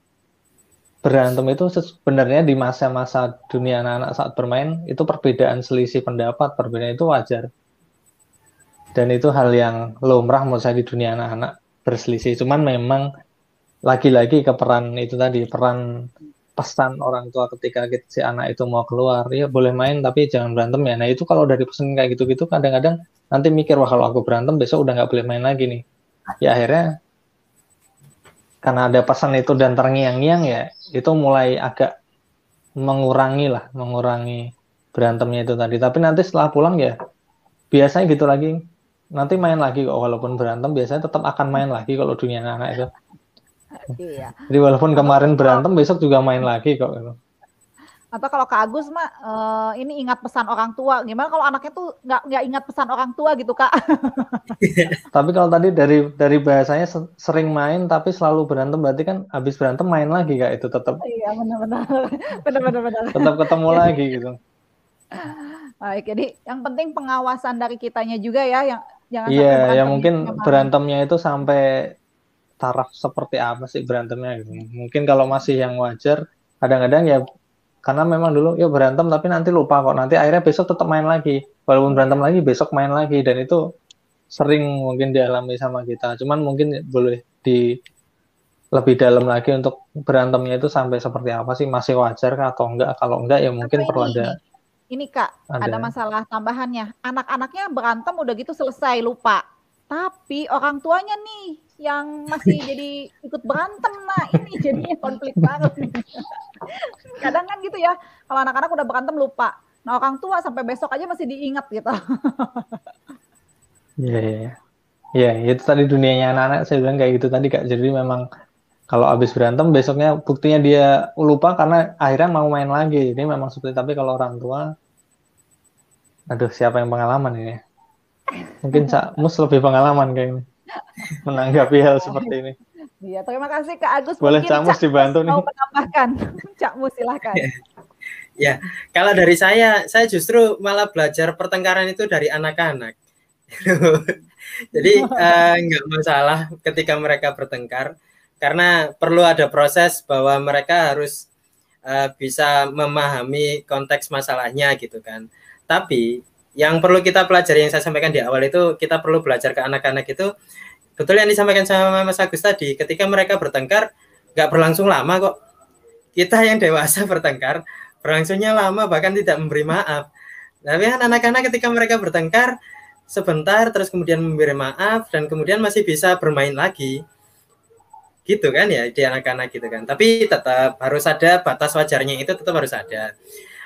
berantem itu sebenarnya di masa-masa dunia anak-anak saat bermain itu perbedaan selisih pendapat, perbedaan itu wajar. Dan itu hal yang lumrah menurut saya di dunia anak-anak berselisih. Cuman memang lagi-lagi ke peran itu tadi, peran pesan orang tua ketika si anak itu mau keluar, ya boleh main tapi jangan berantem ya. Nah itu kalau udah dipesan kayak gitu-gitu kadang-kadang nanti mikir, wah kalau aku berantem besok udah nggak boleh main lagi nih. Ya akhirnya karena ada pesan itu dan terngiang-ngiang ya itu mulai agak mengurangi berantemnya itu tadi. Tapi nanti setelah pulang ya biasanya gitu lagi, nanti main lagi kok, walaupun berantem biasanya tetap akan main lagi kalau dunia anak itu. Iya. Jadi walaupun kemarin berantem besok juga main lagi kok. Atau kalau Kak Agus mah ini ingat pesan orang tua. Gimana kalau anaknya tuh nggak ingat pesan orang tua gitu Kak? Tapi kalau tadi dari bahasanya sering main tapi selalu berantem, berarti kan habis berantem main lagi Kak, itu tetap. Iya benar. Tetap ketemu lagi gitu. Baik, jadi yang penting pengawasan dari kitanya juga ya, yang jangan iya, sampai berantem. Ya mungkin berantemnya itu sampai taraf seperti apa sih berantemnya gitu. Mungkin kalau masih yang wajar, kadang-kadang ya karena memang dulu ya berantem tapi nanti lupa kok, nanti akhirnya besok tetap main lagi, walaupun berantem lagi besok main lagi, dan itu sering mungkin dialami sama kita. Cuman mungkin boleh lebih dalam lagi untuk berantemnya itu sampai seperti apa sih, masih wajar kah atau enggak? Kalau enggak ya mungkin perlu ada. Ini Kak, ada masalah tambahannya. Anak-anaknya berantem udah gitu selesai, lupa. Tapi orang tuanya nih yang masih jadi ikut berantem. Nah ini jadinya konflik banget. Kadang kan gitu ya, kalau anak-anak udah berantem lupa. Nah orang tua sampai besok aja masih diingat gitu. Iya, itu tadi dunianya anak-anak saya bilang kayak gitu tadi Kak. Jadi memang kalau habis berantem besoknya buktinya dia lupa karena akhirnya mau main lagi. Jadi memang seperti, tapi kalau orang tua, aduh siapa yang pengalaman ini? Mungkin Cak Mus lebih pengalaman kayaknya menanggapi hal seperti ini. Iya, terima kasih Kak Agus. Boleh Cak Mus dibantu nih. Mau menambahkan, Cak Mus silahkan. Ya, kalau dari saya justru malah belajar pertengkaran itu dari anak-anak. Jadi nggak masalah ketika mereka bertengkar, karena perlu ada proses bahwa mereka harus bisa memahami konteks masalahnya gitu kan. Tapi yang perlu kita pelajari, yang saya sampaikan di awal itu, kita perlu belajar ke anak-anak itu, betul yang disampaikan sama Mas Agus tadi, ketika mereka bertengkar nggak berlangsung lama kok. Kita yang dewasa bertengkar berlangsungnya lama, bahkan tidak memberi maaf. Tapi kan anak-anak ketika mereka bertengkar sebentar terus kemudian memberi maaf dan kemudian masih bisa bermain lagi, gitu kan ya di anak-anak gitu kan. Tapi tetap harus ada batas wajarnya, itu tetap harus ada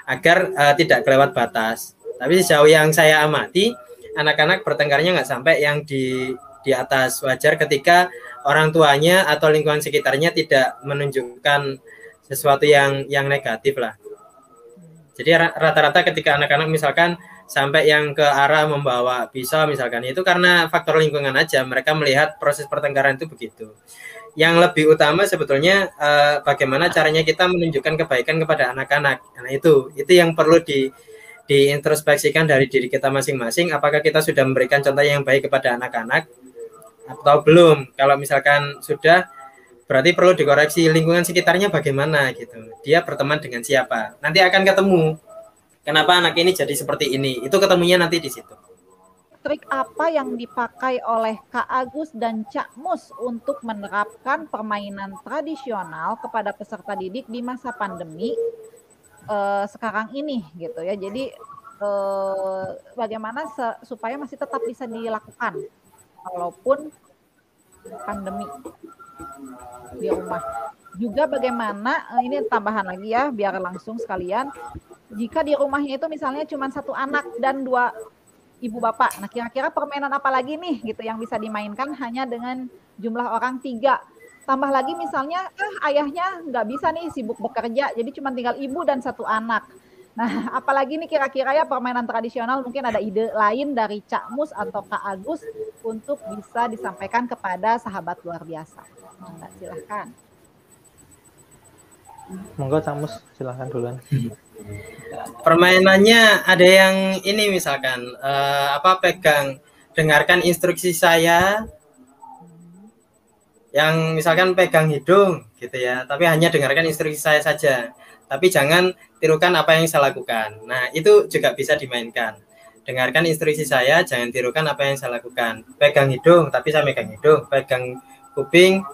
agar tidak kelewat batas. Tapi sejauh yang saya amati, anak-anak bertengkarnya nggak sampai yang di atas wajar ketika orang tuanya atau lingkungan sekitarnya tidak menunjukkan sesuatu yang negatif lah. Jadi rata-rata ketika anak-anak misalkan sampai yang ke arah membawa pisau misalkan, itu karena faktor lingkungan aja, mereka melihat proses pertengkaran itu begitu. Yang lebih utama sebetulnya bagaimana caranya kita menunjukkan kebaikan kepada anak-anak. Nah itu yang perlu diintrospeksikan dari diri kita masing-masing, apakah kita sudah memberikan contoh yang baik kepada anak-anak atau belum. Kalau misalkan sudah, berarti perlu dikoreksi lingkungan sekitarnya bagaimana gitu. Dia berteman dengan siapa. Nanti akan ketemu kenapa anak ini jadi seperti ini. Itu ketemunya nanti di situ. Trik apa yang dipakai oleh Kak Agus dan Cak Mus untuk menerapkan permainan tradisional kepada peserta didik di masa pandemi sekarang ini gitu ya. Jadi bagaimana supaya masih tetap bisa dilakukan walaupun pandemi di rumah. Juga bagaimana, ini tambahan lagi ya, biar langsung sekalian, jika di rumahnya itu misalnya cuma satu anak dan 2 ibu bapak, nah kira-kira permainan apa lagi nih gitu yang bisa dimainkan hanya dengan jumlah orang 3. Tambah lagi misalnya ayahnya nggak bisa nih, sibuk bekerja, jadi cuma tinggal ibu dan 1 anak. Nah, apalagi nih kira-kira ya permainan tradisional, mungkin ada ide lain dari Cak Mus atau Kak Agus untuk bisa disampaikan kepada sahabat luar biasa. Nah, silahkan. Monggo Cak Mus, silahkan duluan. Permainannya ada yang ini misalkan pegang, dengarkan instruksi saya, yang misalkan pegang hidung gitu ya, tapi hanya dengarkan instruksi saya saja. Tapi jangan tirukan apa yang saya lakukan. Nah, itu juga bisa dimainkan. Dengarkan instruksi saya, jangan tirukan apa yang saya lakukan. Pegang hidung, tapi saya megang hidung. Pegang kuping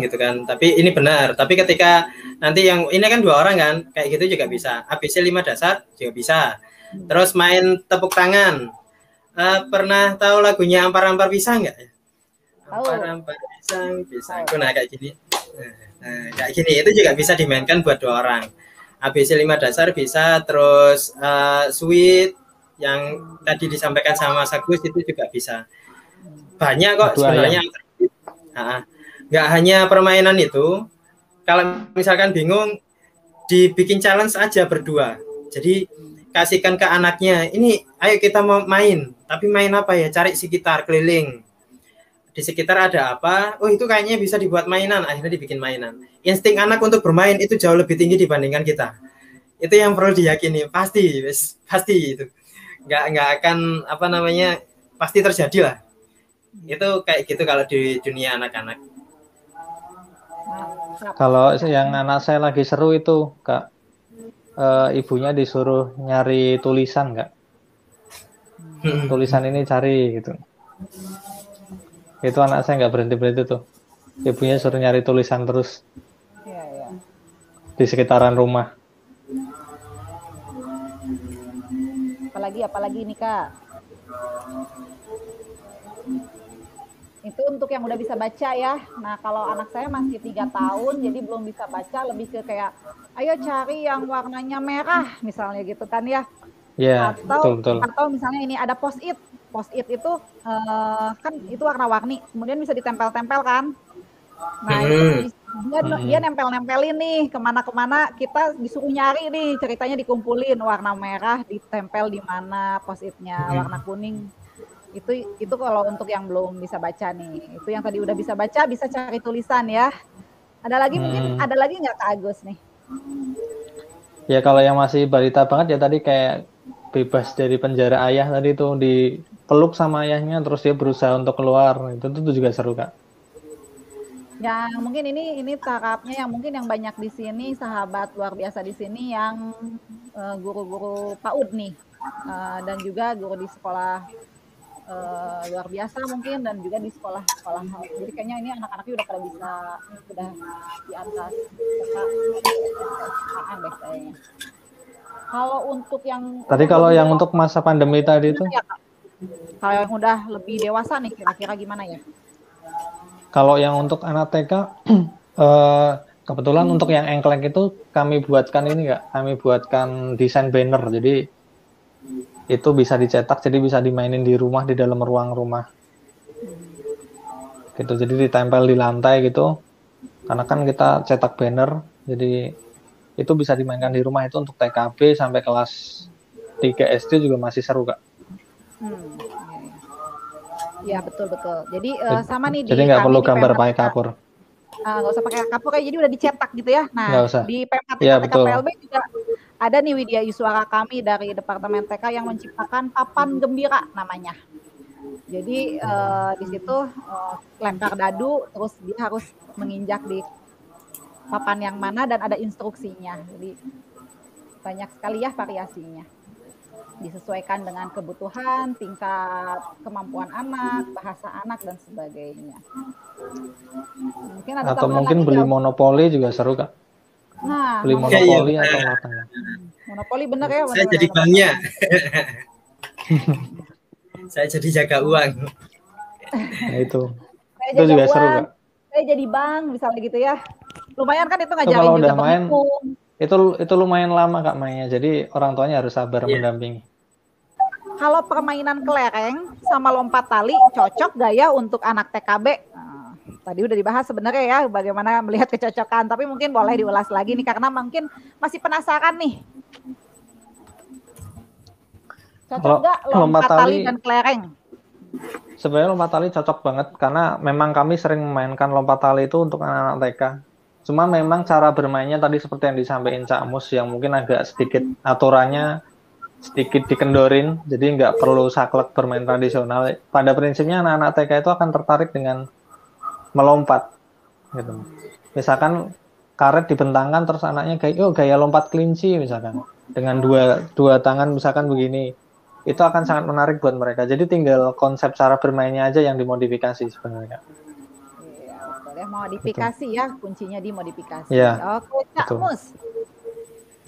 gitu kan. Tapi ini benar. Tapi ketika nanti yang ini kan 2 orang kan, kayak gitu juga bisa. ABC 5 dasar juga bisa. Terus main tepuk tangan. Pernah tahu lagunya Ampar-Ampar Pisang nggak? Ampar-ampar pisang. Nah, kayak gini. Nah, kayak gini itu juga bisa dimainkan buat 2 orang. ABC 5 dasar bisa, terus sweet yang tadi disampaikan sama Mas Agus itu juga bisa. Banyak kok sebenarnya. Nggak hanya permainan itu. Kalau misalkan bingung, dibikin challenge aja berdua. Jadi kasihkan ke anaknya, ini ayo kita mau main. Tapi main apa ya? Cari sekitar, keliling. Di sekitar ada apa? Oh, itu kayaknya bisa dibuat mainan. Akhirnya dibikin mainan. Insting anak untuk bermain itu jauh lebih tinggi dibandingkan kita. Itu yang perlu diyakini. Pasti itu. Nggak akan pasti terjadi lah. Itu kayak gitu kalau di dunia anak-anak. Kalau yang anak saya lagi seru itu, Kak, ibunya disuruh nyari tulisan, Kak. Tulisan ini cari gitu. Itu anak saya nggak berhenti tuh. Ibunya suruh nyari tulisan terus. Ya. Di sekitaran rumah. Apalagi nih Kak. Itu untuk yang udah bisa baca ya. Nah, kalau anak saya masih 3 tahun, jadi belum bisa baca, lebih ke kayak, ayo cari yang warnanya merah, misalnya gitu kan ya. Iya, betul. Atau misalnya ini ada post-it. Post-it itu kan itu warna-warni, kemudian bisa ditempel-tempel kan. Nah, itu dia nempel-nempelin nih kemana-kemana, kita disuruh nyari nih, ceritanya dikumpulin, warna merah ditempel di mana, post-itnya warna kuning. Itu kalau untuk yang belum bisa baca nih. Itu yang tadi udah bisa baca, bisa cari tulisan ya. Ada lagi mungkin, ada lagi nggak Kak Agus nih? Ya kalau yang masih balita banget ya tadi kayak bebas dari penjara ayah tadi tuh, dipeluk sama ayahnya terus dia berusaha untuk keluar. Itu juga seru, Kak. Yang mungkin ini tarafnya yang mungkin yang banyak di sini, sahabat luar biasa di sini yang guru-guru PAUD nih, dan juga guru di sekolah luar biasa mungkin, dan juga di sekolah. Jadi kayaknya ini anak-anaknya udah pada bisa, udah di atas KKN deh kayaknya. Kalau untuk yang tadi kalau yang untuk masa pandemi tadi itu, kalau yang udah lebih dewasa nih kira-kira gimana ya? Kalau yang untuk anak TK, kebetulan untuk yang engklek itu kami buatkan desain banner. Jadi itu bisa dicetak, jadi bisa dimainin di rumah, di dalam ruang rumah. gitu. Jadi ditempel di lantai gitu. Karena kan kita cetak banner, jadi itu bisa dimainkan di rumah itu untuk TKB sampai kelas 3 SD juga masih seru, Kak. Ya betul. Jadi sama nih Jadi di nggak kami perlu di gambar Pemkap pakai kapur. nggak usah pakai kapur kayak jadi udah dicetak gitu ya. Nggak Nah usah. di Pemkap Iya, TK betul. PLB juga ada nih Widya Iswara kami dari Departemen TK yang menciptakan papan gembira namanya. Jadi di situ lempar dadu, terus dia harus menginjak di papan yang mana dan ada instruksinya. Jadi banyak sekali ya variasinya. Disesuaikan dengan kebutuhan, tingkat kemampuan anak, bahasa anak dan sebagainya. Mungkin ada Atau tambahan mungkin lagi beli nggak? monopoli juga seru, Kak. Nah, Beli monopoli atau latang. monopoli bener ya. Saya jadi banknya. Saya jadi jaga uang. Nah, itu Saya juga jaga seru, uang, Kak. saya jadi bank misalnya gitu ya. Lumayan kan itu Itu ngajarin kalau juga udah main, berhitung. itu lumayan lama, Kak, mainnya. Jadi orang tuanya harus sabar mendampingi. Kalau permainan kelereng sama lompat tali cocok gak ya untuk anak TKB? Nah, tadi udah dibahas sebenarnya ya bagaimana melihat kecocokan, tapi mungkin boleh diulas lagi nih karena mungkin masih penasaran nih. Cocok gak lompat tali dan kelereng? Sebenarnya lompat tali cocok banget karena memang kami sering memainkan lompat tali itu untuk anak-anak TK. Cuma memang cara bermainnya tadi seperti yang disampaikan Cak Mus yang mungkin agak sedikit aturannya sedikit dikendorin, jadi nggak perlu saklek bermain tradisional. Pada prinsipnya anak-anak TK itu akan tertarik dengan melompat, gitu. Misalkan karet dibentangkan terus anaknya gaya lompat kelinci misalkan dengan dua tangan misalkan begini, itu akan sangat menarik buat mereka. Jadi tinggal konsep cara bermainnya aja yang dimodifikasi sebenarnya. Iya betul ya, modifikasi ya kuncinya di modifikasi. Ya, Oke, Cak Mus.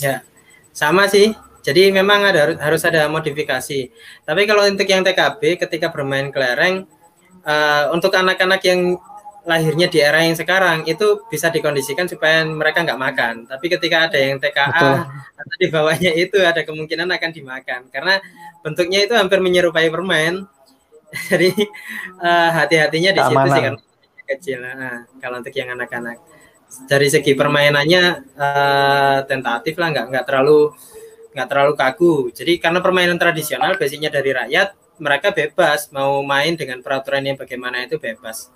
Ya, sama sih. Jadi memang harus ada modifikasi. Tapi kalau untuk yang TKB ketika bermain kelereng, untuk anak-anak yang lahirnya di era yang sekarang itu bisa dikondisikan supaya mereka nggak makan. Tapi ketika ada yang TKA atau di bawahnya itu ada kemungkinan akan dimakan karena bentuknya itu hampir menyerupai permen. Jadi hati-hatinya di situ sih karena kecil. Nah, kalau untuk yang anak-anak dari segi permainannya tentatif lah, nggak terlalu kaku. Jadi karena permainan tradisional basicnya dari rakyat, mereka bebas mau main dengan peraturan yang bagaimana itu bebas.